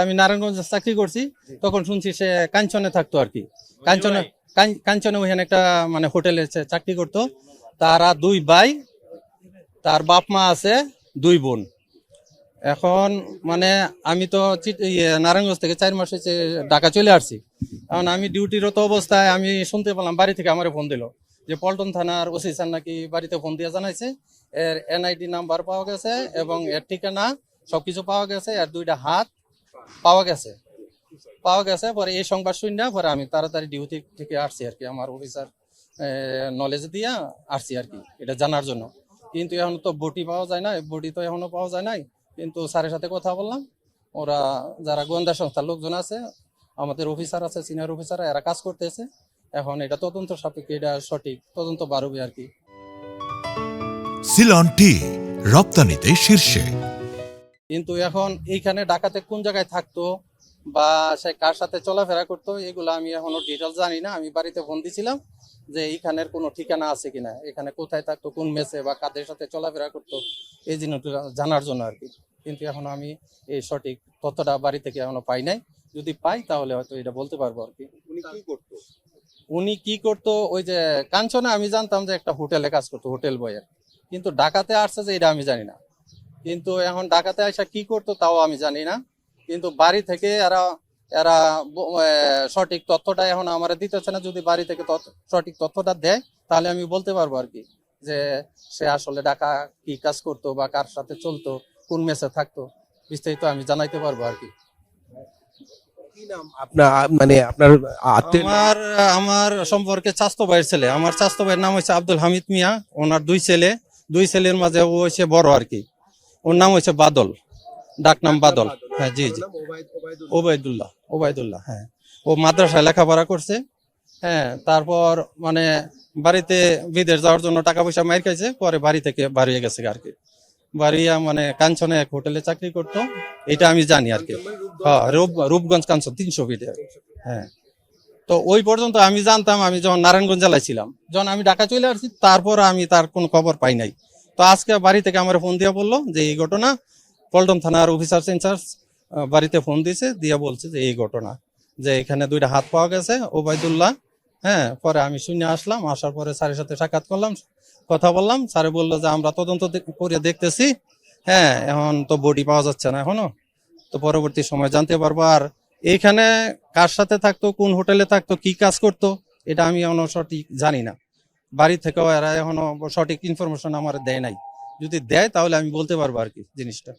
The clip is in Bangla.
আমি নারায়ণগঞ্জে চাকরি করছি, তখন শুনছি সে কাঞ্চনে থাকতো আর কি। কাঞ্চনে কাঞ্চনে ওখানে একটা মানে হোটেলে সে চাকরি করতো। তারা দুই ভাই, তার বাপ মা আছে, দুই বোন। এখন মানে আমি তো নারায়ণগঞ্জ থেকে 4 মাস হচ্ছে ঢাকা চলে আসছি। এখন আমি ডিউটিরত অবস্থায় আমি শুনতে পেলাম বাড়ি থেকে আমার ফোন দিল যে পল্টন থানার ওসি স্যার নাকি বাড়িতে ফোন দিয়ে জানাইছে এর এনআইডি নাম্বার পাওয়া গেছে এবং এর ঠিকানা সবকিছু পাওয়া গেছে, এর 2টা হাত পাওয়া গেছে। পরে এই সংবাদ শুনে পরে আমি তাড়াতাড়ি ডিউটি থেকে আসছি আর কি, আমার অফিসার নলেজ দিয়া আসছি আর কি, এটা জানার জন্য। কিন্তু এখন তো বডি পাওয়া যায় না, বডি তো এখনো পাওয়া যায় নাই। কিন্তু স্যারের সাথে কথা বললাম, ওরা যারা গোয়েন্দা সংস্থার লোকজন আছে, আমাদের অফিসার আছে, সিনিয়র অফিসার, এরা কাজ করতেছে। এখন এটা তদন্ত সাপেক্ষে এটা সঠিক তদন্ত বাড়বে আর কি। সিলন টি রপ্তানিতে শীর্ষে। কিন্তু এখন এইখানে ঢাকাতে কোন জায়গায় থাকতো বা সে কার সাথে চলাফেরা করতো এগুলো আমি এখনো ডিটেলস জানি না। আমি বাড়িতে ফোন দিছিলাম যে এইখানের কোনো ঠিকানা আছে কিনা, এখানে কোথায় থাকতো, কোন মেসে বা কাদের সাথে চলাফেরা করতো, এই জিনিসটা জানার জন্য আর কি। কিন্তু এখন আমি এই সঠিক তথ্যটা বাড়ি থেকে এখনো পাই নাই। যদি পাই তাহলে হয়তো এটা বলতে পারবো আর কি। উনি কি করতো ওই যে কাঞ্চনে আমি জানতাম যে একটা হোটেলে কাজ করতো, হোটেল বয়ের। কিন্তু ঢাকাতে আসছে যে এটা আমি জানি না। কিন্তু এখন ঢাকাতে আসা কি করতো তাও আমি জানি না। কিন্তু বাড়ি থেকে এরা এরা সঠিক তথ্যটা এখন আমার দিতেছে না। যদি বাড়ি থেকে সঠিক তথ্যটা দেয় তাহলে আমি বলতে পারবো আর কি, যে সে আসলে ঢাকা কি কাজ করতো বা কার সাথে চলতো, কোন মেসে থাকতো, বিস্তারিত আমি জানাইতে পারবো আর কি। আপনার মানে আপনার আত্মীয় আমার আমার সম্পর্কে চাস্তো ভাইয়ের ছেলে, আমার চাস্তো ভাইয়ের নাম হচ্ছে আব্দুল হামিদ মিয়া। ওনার দুই ছেলের মাঝে ও হচ্ছে বড় আর কি। ওর নাম হচ্ছে বাদল, ডাক নাম বাদল। হ্যাঁ, জি জি, ওবায়দুল্লাহ। হ্যাঁ, ও মাদ্রাসায় লেখাপড়া করছে। হ্যাঁ, তারপর মানে বাড়িতে বিদেশ যাওয়ার জন্য টাকা পয়সা মাইর খাইছে, পরে বাড়ি থেকে বাড়িয়ে গেছে আর কি। বাড়িয়া মানে কাঞ্চনে এক হোটেলে চাকরি করতো, এটা আমি জানি আর কি। হ্যাঁ, রূপগঞ্জ কাঞ্চন 300 ফিটে। হ্যাঁ, তো ওই পর্যন্ত আমি জানতাম। আমি যখন নারায়ণগঞ্জ জেলায় ছিলাম, যখন আমি ঢাকা চলে আসছি, তারপর আমি তার কোনো খবর পাই নাই। তো আজকে বাড়ি থেকে আমার ফোন দিয়ে বললো যে এই ঘটনা, পল্টন থানার অফিসার ইনচার্জ বাড়িতে ফোন দিয়েছে, দিয়ে বলছে যে এই ঘটনা, যে এখানে 2টা হাত পাওয়া গেছে ওবায়দুল্লাহ। হ্যাঁ, পরে আমি শুনে আসলাম, আসার পরে স্যারের সাথে সাক্ষাৎ করলাম, কথা বললাম। স্যারে বললো যে আমরা তদন্ত করে দেখতেছি। হ্যাঁ, এখন তো বডি পাওয়া যাচ্ছে না এখনো, তো পরবর্তী সময় জানতে পারবো। আর এইখানে কার সাথে থাকতো, কোন হোটেলে থাকতো, কি কাজ করতো, এটা আমি এখনো সঠিক জানি না। বাড়ি থেকেও এরা এখনো সঠিক ইনফরমেশন আমার দেয় নাই। যদি দেয় তাহলে আমি বলতে পারবো আর কি জিনিসটা।